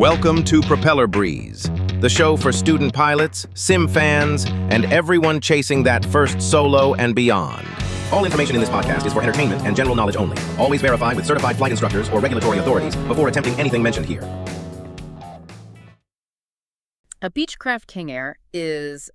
Welcome to Propeller Breeze, the show for student pilots, sim fans, and everyone chasing that first solo and beyond. All information in this podcast is for entertainment and general knowledge only. Always verify with certified flight instructors or regulatory authorities before attempting anything mentioned here. A Beechcraft King Air is,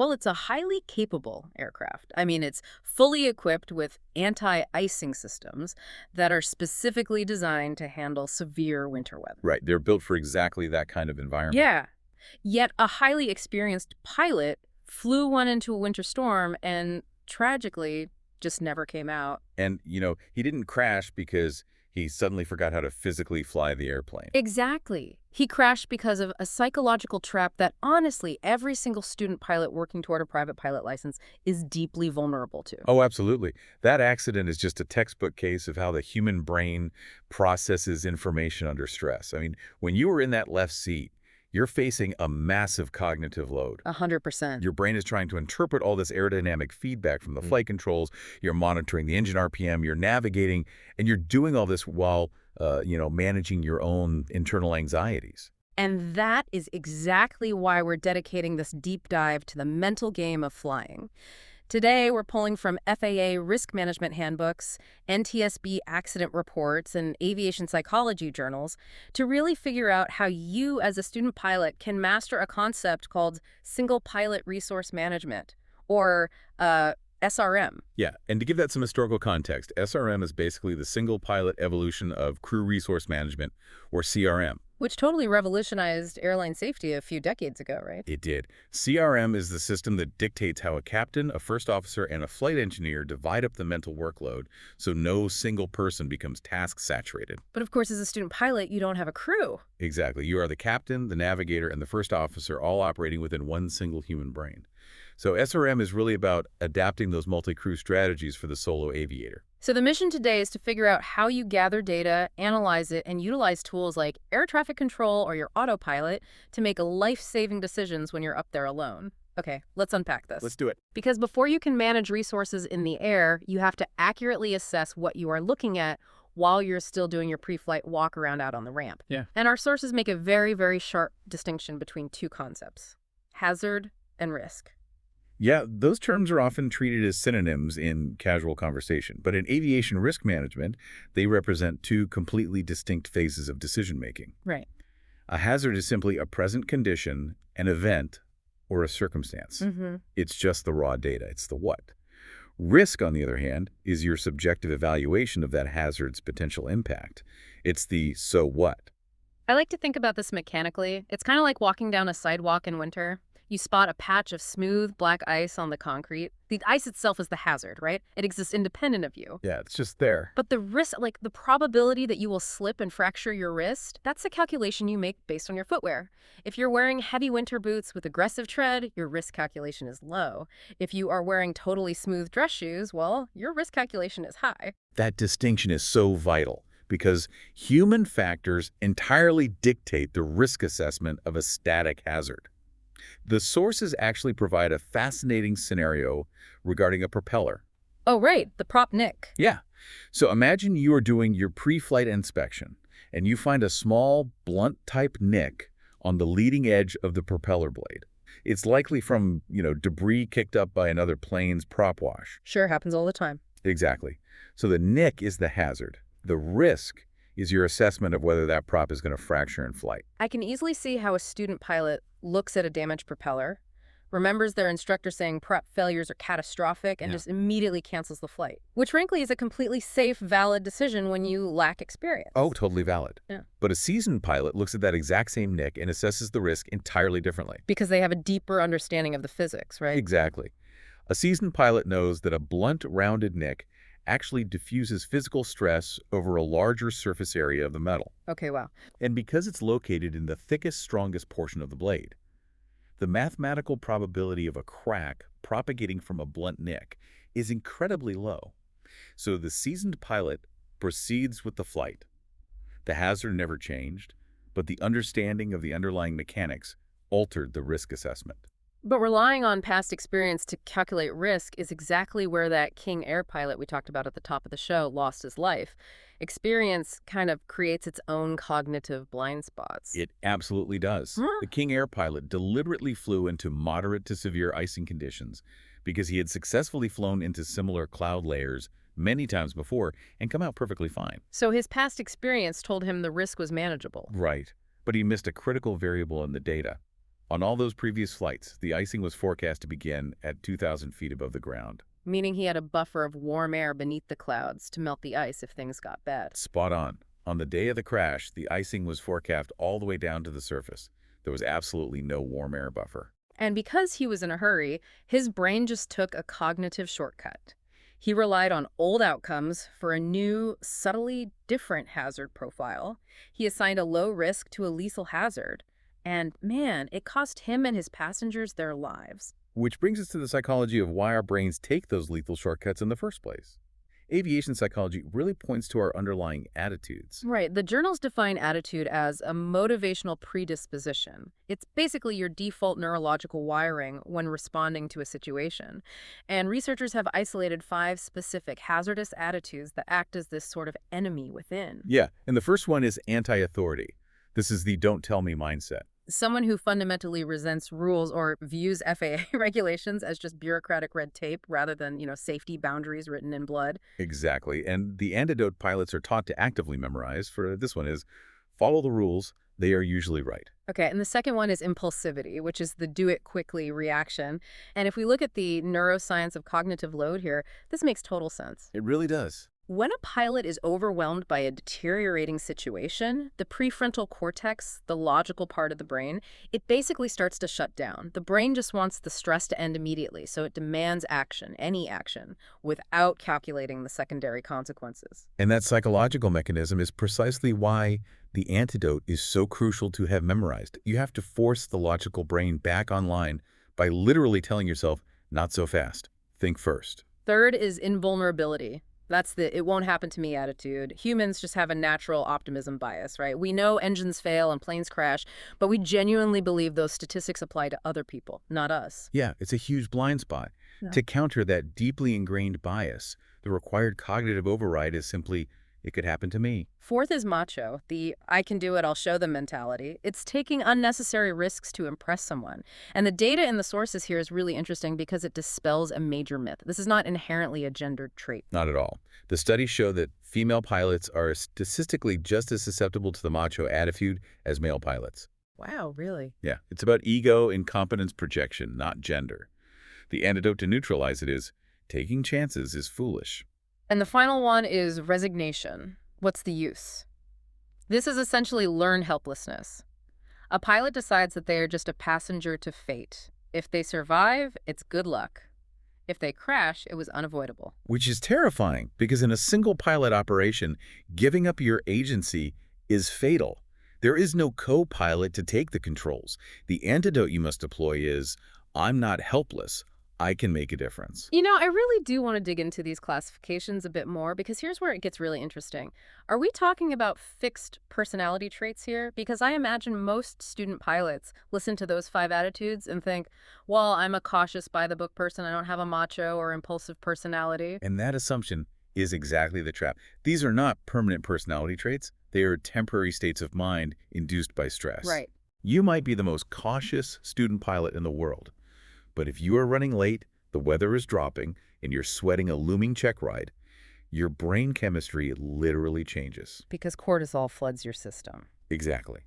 it's a highly capable aircraft. I mean, it's fully equipped with anti-icing systems that are specifically designed to handle severe winter weather. Right. They're built for exactly that kind of environment. Yeah. Yet a highly experienced pilot flew one into a winter storm and tragically just never came out. And, he didn't crash because he suddenly forgot how to physically fly the airplane. Exactly. He crashed because of a psychological trap that, honestly, every single student pilot working toward a private pilot license is deeply vulnerable to. Oh, absolutely. That accident is just a textbook case of how the human brain processes information under stress. I mean, when you were in that left seat, you're facing a massive cognitive load. 100%. Your brain is trying to interpret all this aerodynamic feedback from the flight controls. You're monitoring the engine RPM, you're navigating, and you're doing all this while, managing your own internal anxieties. And that is exactly why we're dedicating this deep dive to the mental game of flying. Today, we're pulling from FAA risk management handbooks, NTSB accident reports, and aviation psychology journals to really figure out how you, as a student pilot, can master a concept called single pilot resource management, or SRM. Yeah, and to give that some historical context, SRM is basically the single pilot evolution of crew resource management, or CRM. Which totally revolutionized airline safety a few decades ago, right? It did. CRM is the system that dictates how a captain, a first officer, and a flight engineer divide up the mental workload so no single person becomes task-saturated. But of course, as a student pilot, you don't have a crew. Exactly. You are the captain, the navigator, and the first officer all operating within one single human brain. So SRM is really about adapting those multi-crew strategies for the solo aviator. So the mission today is to figure out how you gather data, analyze it, and utilize tools like air traffic control or your autopilot to make life-saving decisions when you're up there alone. Okay, let's unpack this. Let's do it. Because before you can manage resources in the air, you have to accurately assess what you are looking at while you're still doing your pre-flight walk around out on the ramp. Yeah. And our sources make a very, very sharp distinction between two concepts: hazard and risk. Yeah, those terms are often treated as synonyms in casual conversation, but in aviation risk management, they represent two completely distinct phases of decision-making. Right. A hazard is simply a present condition, an event, or a circumstance. It's just the raw data. It's the what. Risk, on the other hand, is your subjective evaluation of that hazard's potential impact. It's the so what. I like to think about this mechanically. It's kind of like walking down a sidewalk in winter. You spot a patch of smooth black ice on the concrete. The ice itself is the hazard, right? It exists independent of you. Yeah, it's just there. But the risk, like the probability that you will slip and fracture your wrist, that's a calculation you make based on your footwear. If you're wearing heavy winter boots with aggressive tread, your risk calculation is low. If you are wearing totally smooth dress shoes, well, your risk calculation is high. That distinction is so vital because human factors entirely dictate the risk assessment of a static hazard. The sources actually provide a fascinating scenario regarding a propeller. Oh, right, the prop nick. Yeah. So imagine you are doing your pre-flight inspection and you find a small, blunt-type nick on the leading edge of the propeller blade. It's likely from, debris kicked up by another plane's prop wash. Sure, happens all the time. Exactly. So the nick is the hazard. The risk is your assessment of whether that prop is going to fracture in flight. I can easily see how a student pilot looks at a damaged propeller, remembers their instructor saying prop failures are catastrophic, and just immediately cancels the flight, which frankly is a completely safe, valid decision when you lack experience. Oh, totally valid. Yeah. But a seasoned pilot looks at that exact same nick and assesses the risk entirely differently. Because they have a deeper understanding of the physics, right? Exactly. A seasoned pilot knows that a blunt, rounded nick actually diffuses physical stress over a larger surface area of the metal. Okay, wow. And because it's located in the thickest, strongest portion of the blade, the mathematical probability of a crack propagating from a blunt nick is incredibly low. So the seasoned pilot proceeds with the flight. The hazard never changed, but the understanding of the underlying mechanics altered the risk assessment. But relying on past experience to calculate risk is exactly where that King Air pilot we talked about at the top of the show lost his life. Experience kind of creates its own cognitive blind spots. It absolutely does. Huh? The King Air pilot deliberately flew into moderate to severe icing conditions because he had successfully flown into similar cloud layers many times before and come out perfectly fine. So his past experience told him the risk was manageable. Right, but he missed a critical variable in the data. On all those previous flights, the icing was forecast to begin at 2,000 feet above the ground. Meaning he had a buffer of warm air beneath the clouds to melt the ice if things got bad. Spot on. On the day of the crash, the icing was forecast all the way down to the surface. There was absolutely no warm air buffer. And because he was in a hurry, his brain just took a cognitive shortcut. He relied on old outcomes for a new, subtly different hazard profile. He assigned a low risk to a lethal hazard. And man, it cost him and his passengers their lives. Which brings us to the psychology of why our brains take those lethal shortcuts in the first place. Aviation psychology really points to our underlying attitudes. Right. The journals define attitude as a motivational predisposition. It's basically your default neurological wiring when responding to a situation. And researchers have isolated 5 specific hazardous attitudes that act as this sort of enemy within. Yeah, and the first one is anti-authority. This is the don't tell me mindset. Someone who fundamentally resents rules or views FAA regulations as just bureaucratic red tape rather than, safety boundaries written in blood. Exactly, and the antidote pilots are taught to actively memorize for this one is follow the rules, they are usually right. Okay, and the second one is impulsivity, which is the do it quickly reaction. And if we look at the neuroscience of cognitive load here, this makes total sense. It really does. When a pilot is overwhelmed by a deteriorating situation, the prefrontal cortex, the logical part of the brain, it basically starts to shut down. The brain just wants the stress to end immediately, so it demands action, any action, without calculating the secondary consequences. And that psychological mechanism is precisely why the antidote is so crucial to have memorized. You have to force the logical brain back online by literally telling yourself, not so fast, think first. Third is invulnerability. That's the it won't happen to me attitude. Humans just have a natural optimism bias, right? We know engines fail and planes crash, but we genuinely believe those statistics apply to other people, not us. Yeah, it's a huge blind spot. Yeah. To counter that deeply ingrained bias, the required cognitive override is simply, it could happen to me. Fourth is macho, the I can do it, I'll show them mentality. It's taking unnecessary risks to impress someone. And the data in the sources here is really interesting because it dispels a major myth. This is not inherently a gendered trait. Not at all. The studies show that female pilots are statistically just as susceptible to the macho attitude as male pilots. Wow, really? Yeah, it's about ego and competence projection, not gender. The antidote to neutralize it is, taking chances is foolish. And the final one is resignation. What's the use? This is essentially learned helplessness. A pilot decides that they are just a passenger to fate. If they survive, it's good luck. If they crash, it was unavoidable. Which is terrifying, because in a single pilot operation, giving up your agency is fatal. There is no co-pilot to take the controls. The antidote you must deploy is, I'm not helpless. I can make a difference. I really do want to dig into these classifications a bit more because here's where it gets really interesting. Are we talking about fixed personality traits here? Because I imagine most student pilots listen to those 5 attitudes and think, well, I'm a cautious by-the-book person. I don't have a macho or impulsive personality. And that assumption is exactly the trap. These are not permanent personality traits. They are temporary states of mind induced by stress. Right. You might be the most cautious student pilot in the world. But if you are running late, the weather is dropping, and you're sweating a looming check ride, your brain chemistry literally changes. Because cortisol floods your system. Exactly.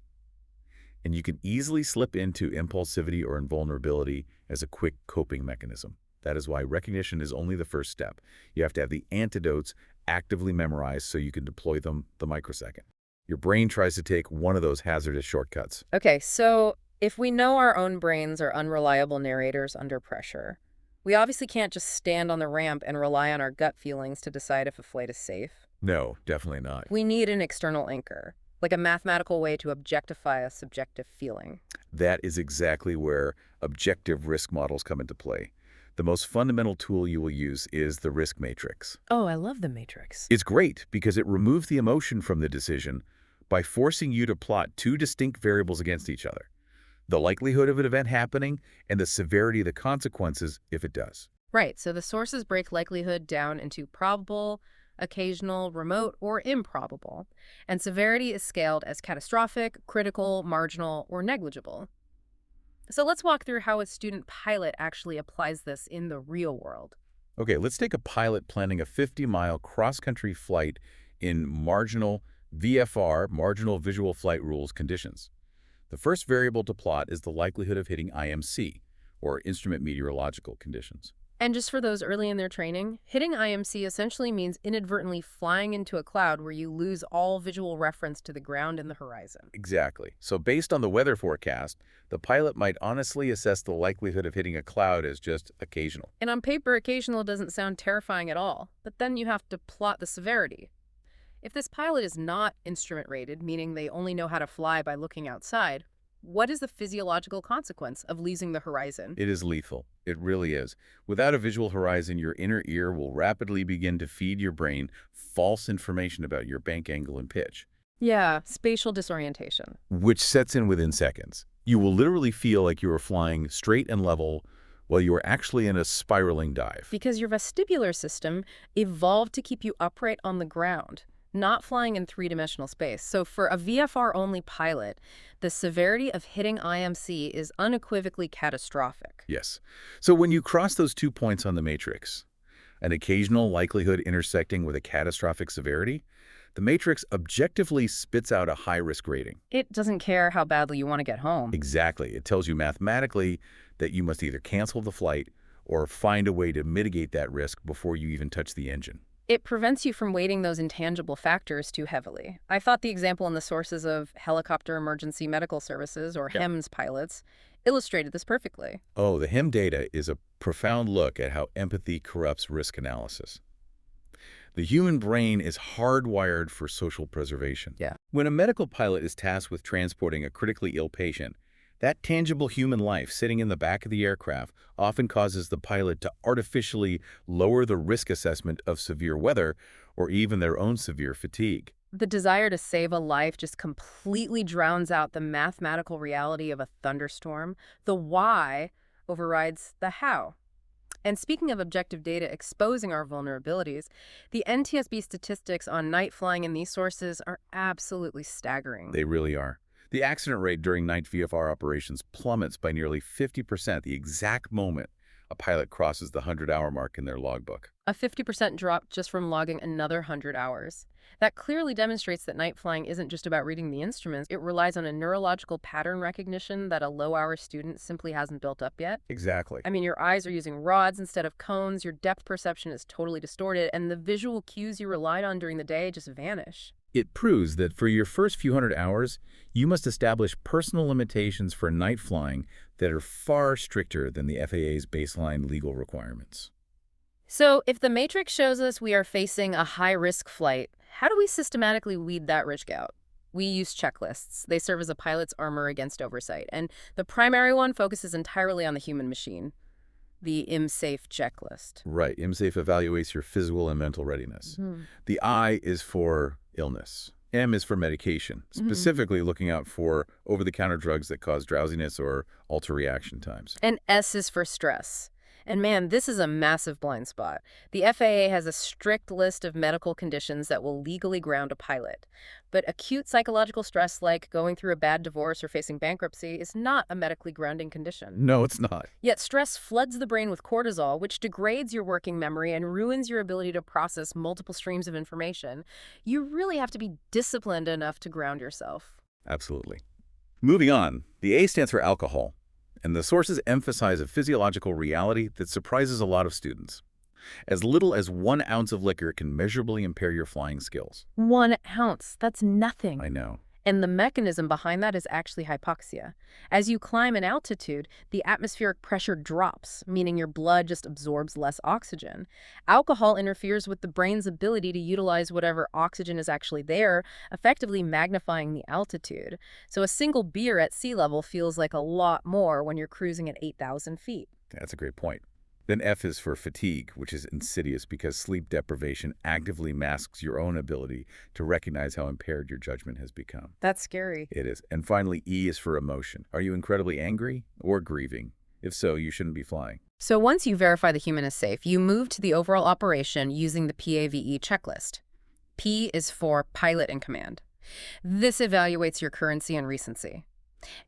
And you can easily slip into impulsivity or invulnerability as a quick coping mechanism. That is why recognition is only the first step. You have to have the antidotes actively memorized so you can deploy them the microsecond. Your brain tries to take one of those hazardous shortcuts. Okay, so if we know our own brains are unreliable narrators under pressure, we obviously can't just stand on the ramp and rely on our gut feelings to decide if a flight is safe. No, definitely not. We need an external anchor, like a mathematical way to objectify a subjective feeling. That is exactly where objective risk models come into play. The most fundamental tool you will use is the risk matrix. Oh, I love the matrix. It's great because it removes the emotion from the decision by forcing you to plot 2 distinct variables against each other. the likelihood of an event happening, and the severity of the consequences if it does. Right, so the sources break likelihood down into probable, occasional, remote, or improbable, and severity is scaled as catastrophic, critical, marginal, or negligible. So let's walk through how a student pilot actually applies this in the real world. Okay, let's take a pilot planning a 50-mile cross-country flight in marginal VFR, marginal visual flight rules conditions. The first variable to plot is the likelihood of hitting IMC, or instrument meteorological conditions. And just for those early in their training, hitting IMC essentially means inadvertently flying into a cloud where you lose all visual reference to the ground and the horizon. Exactly. So based on the weather forecast, the pilot might honestly assess the likelihood of hitting a cloud as just occasional. And on paper, occasional doesn't sound terrifying at all, but then you have to plot the severity. If this pilot is not instrument rated, meaning they only know how to fly by looking outside, what is the physiological consequence of losing the horizon? It is lethal. It really is. Without a visual horizon, your inner ear will rapidly begin to feed your brain false information about your bank angle and pitch, Yeah, spatial disorientation. which sets in within seconds. You will literally feel like you are flying straight and level while you are actually in a spiraling dive. Because your vestibular system evolved to keep you upright on the ground, not flying in three-dimensional space. So for a VFR-only pilot, the severity of hitting IMC is unequivocally catastrophic. Yes. So when you cross those 2 points on the matrix, an occasional likelihood intersecting with a catastrophic severity, the matrix objectively spits out a high-risk rating. It doesn't care how badly you want to get home. Exactly. It tells you mathematically that you must either cancel the flight or find a way to mitigate that risk before you even touch the engine. It prevents you from weighting those intangible factors too heavily. I thought the example in the sources of Helicopter Emergency Medical Services, or HEMS pilots, illustrated this perfectly. Oh, the HEM data is a profound look at how empathy corrupts risk analysis. The human brain is hardwired for social preservation. Yeah. When a medical pilot is tasked with transporting a critically ill patient, that tangible human life sitting in the back of the aircraft often causes the pilot to artificially lower the risk assessment of severe weather or even their own severe fatigue. The desire to save a life just completely drowns out the mathematical reality of a thunderstorm. The why overrides the how. And speaking of objective data exposing our vulnerabilities, the NTSB statistics on night flying in these sources are absolutely staggering. They really are. The accident rate during night VFR operations plummets by nearly 50% the exact moment a pilot crosses the 100-hour mark in their logbook. A 50% drop just from logging another 100 hours. That clearly demonstrates that night flying isn't just about reading the instruments. It relies on a neurological pattern recognition that a low-hour student simply hasn't built up yet. Exactly. I mean, your eyes are using rods instead of cones, your depth perception is totally distorted, and the visual cues you relied on during the day just vanish. It proves that for your first few hundred hours, you must establish personal limitations for night flying that are far stricter than the FAA's baseline legal requirements. So, if the matrix shows us we are facing a high-risk flight, how do we systematically weed that risk out? We use checklists. They serve as a pilot's armor against oversight, and the primary one focuses entirely on the human machine, the IMSAFE checklist. Right. IMSAFE evaluates your physical and mental readiness. The I is for illness. M is for medication, specifically looking out for over-the-counter drugs that cause drowsiness or alter reaction times. And S is for stress. And man, this is a massive blind spot. The FAA has a strict list of medical conditions that will legally ground a pilot. But acute psychological stress like going through a bad divorce or facing bankruptcy is not a medically grounding condition. No, it's not. Yet stress floods the brain with cortisol, which degrades your working memory and ruins your ability to process multiple streams of information. You really have to be disciplined enough to ground yourself. Absolutely. Moving on, the A stands for alcohol. And the sources emphasize a physiological reality that surprises a lot of students. As little as 1 ounce of liquor can measurably impair your flying skills. 1 ounce, that's nothing. I know. And the mechanism behind that is actually hypoxia. As you climb in altitude, the atmospheric pressure drops, meaning your blood just absorbs less oxygen. Alcohol interferes with the brain's ability to utilize whatever oxygen is actually there, effectively magnifying the altitude. So a single beer at sea level feels like a lot more when you're cruising at 8,000 feet. That's a great point. Then F is for fatigue, which is insidious because sleep deprivation actively masks your own ability to recognize how impaired your judgment has become. That's scary. It is. And finally, E is for emotion. Are you incredibly angry or grieving? If so, you shouldn't be flying. So once you verify the human is safe, you move to the overall operation using the PAVE checklist. P is for pilot in command. This evaluates your currency and recency.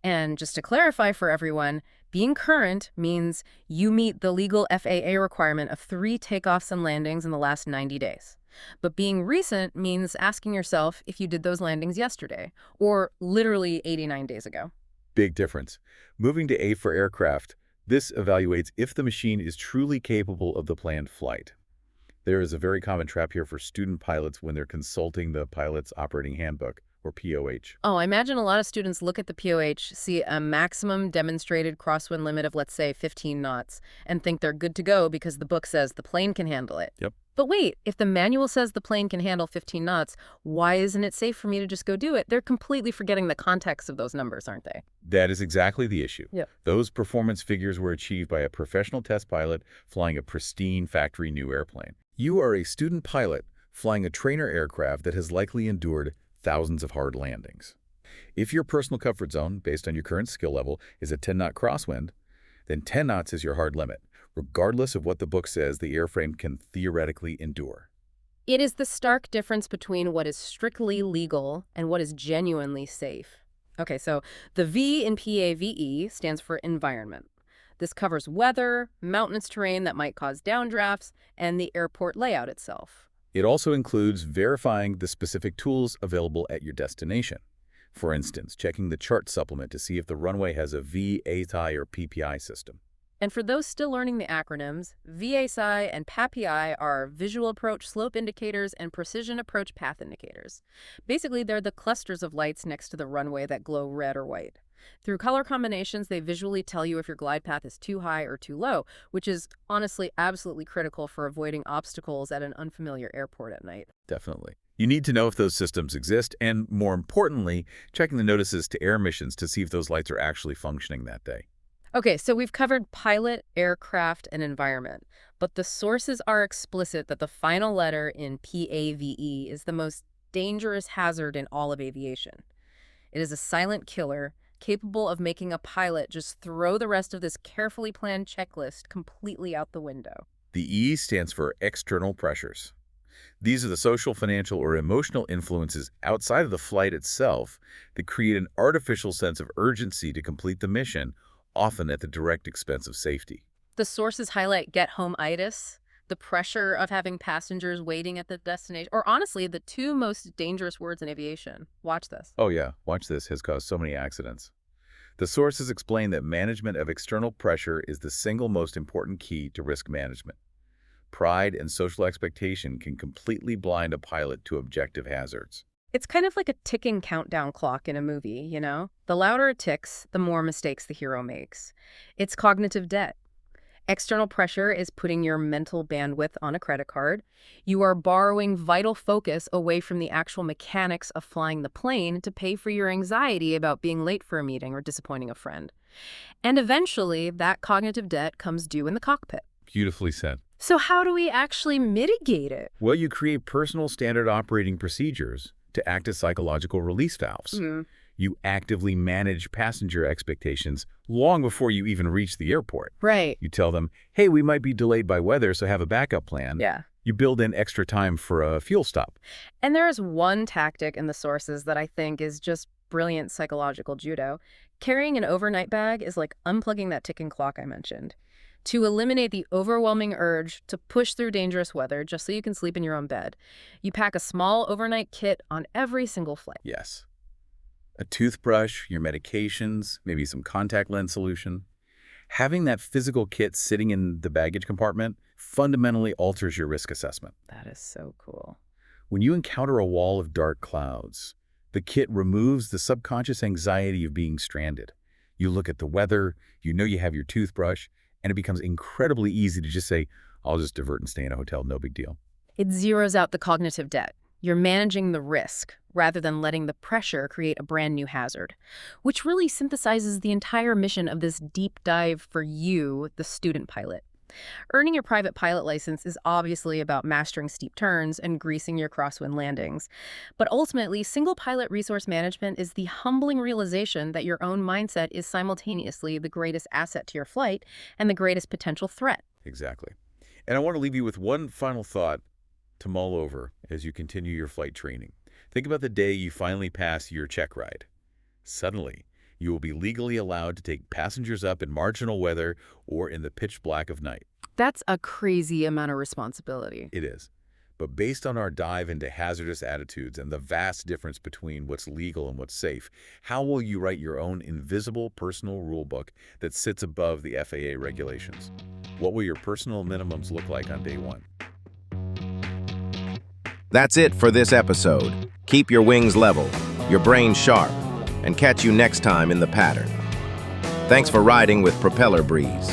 And just to clarify for everyone, being current means you meet the legal FAA requirement of 3 takeoffs and landings in the last 90 days. But being recent means asking yourself if you did those landings yesterday, or literally 89 days ago. Big difference. Moving to A for aircraft, this evaluates if the machine is truly capable of the planned flight. There is a very common trap here for student pilots when they're consulting the Pilot's Operating Handbook, or POH. Oh, I imagine a lot of students look at the POH, see a maximum demonstrated crosswind limit of, let's say, 15 knots, and think they're good to go because the book says the plane can handle it. Yep. But wait, if the manual says the plane can handle 15 knots, why isn't it safe for me to just go do it? They're completely forgetting the context of those numbers, aren't they? That is exactly the issue. Yep. Those performance figures were achieved by a professional test pilot flying a pristine factory-new airplane. You are a student pilot flying a trainer aircraft that has likely endured thousands of hard landings. If your personal comfort zone, based on your current skill level, is a 10-knot crosswind, then 10 knots is your hard limit, regardless of what the book says the airframe can theoretically endure. It is the stark difference between what is strictly legal and what is genuinely safe. Okay, so the V in PAVE stands for environment. This covers weather, mountainous terrain that might cause downdrafts, and the airport layout itself. It also includes verifying the specific tools available at your destination. For instance, checking the chart supplement to see if the runway has a VASI or PPI system. And for those still learning the acronyms, VASI and PAPI are Visual Approach Slope Indicators and Precision Approach Path Indicators. Basically, they're the clusters of lights next to the runway that glow red or white. Through color combinations, they visually tell you if your glide path is too high or too low, which is honestly absolutely critical for avoiding obstacles at an unfamiliar airport at night. Definitely. You need to know if those systems exist and, more importantly, checking the notices to air missions to see if those lights are actually functioning that day. Okay, so we've covered pilot, aircraft, and environment, but the sources are explicit that the final letter in PAVE is the most dangerous hazard in all of aviation. It is a silent killer capable of making a pilot just throw the rest of this carefully planned checklist completely out the window. The E stands for external pressures. These are the social, financial, or emotional influences outside of the flight itself that create an artificial sense of urgency to complete the mission, often at the direct expense of safety. The sources highlight get-home-itis, the pressure of having passengers waiting at the destination, or honestly, the 2 most dangerous words in aviation. Watch this. Oh yeah, watch this has caused so many accidents. The sources explain that management of external pressure is the single most important key to risk management. Pride and social expectation can completely blind a pilot to objective hazards. It's kind of like a ticking countdown clock in a movie, you know? The louder it ticks, the more mistakes the hero makes. It's cognitive debt. External pressure is putting your mental bandwidth on a credit card. You are borrowing vital focus away from the actual mechanics of flying the plane to pay for your anxiety about being late for a meeting or disappointing a friend. And eventually, that cognitive debt comes due in the cockpit. Beautifully said. So how do we actually mitigate it? Well, you create personal standard operating procedures to act as psychological release valves. You actively manage passenger expectations long before you even reach the airport. Right. You tell them, hey, we might be delayed by weather, so have a backup plan. Yeah. You build in extra time for a fuel stop. And there is one tactic in the sources that I think is just brilliant psychological judo. Carrying an overnight bag is like unplugging that ticking clock I mentioned. To eliminate the overwhelming urge to push through dangerous weather just so you can sleep in your own bed, you pack a small overnight kit on every single flight. Yes. A toothbrush, your medications, maybe some contact lens solution. Having that physical kit sitting in the baggage compartment fundamentally alters your risk assessment. That is so cool. When you encounter a wall of dark clouds, the kit removes the subconscious anxiety of being stranded. You look at the weather, you know you have your toothbrush, and it becomes incredibly easy to just say, I'll just divert and stay in a hotel, no big deal. It zeroes out the cognitive debt. You're managing the risk rather than letting the pressure create a brand new hazard, which really synthesizes the entire mission of this deep dive for you, the student pilot. Earning your private pilot license is obviously about mastering steep turns and greasing your crosswind landings. But ultimately, single pilot resource management is the humbling realization that your own mindset is simultaneously the greatest asset to your flight and the greatest potential threat. Exactly. And I want to leave you with one final thought to mull over as you continue your flight training. Think about the day you finally pass your check ride. Suddenly, you will be legally allowed to take passengers up in marginal weather or in the pitch black of night. That's a crazy amount of responsibility. It is. But based on our dive into hazardous attitudes and the vast difference between what's legal and what's safe, how will you write your own invisible personal rule book that sits above the FAA regulations? What will your personal minimums look like on day one? That's it for this episode. Keep your wings level, your brain sharp, and catch you next time in the pattern. Thanks for riding with Propeller Breeze.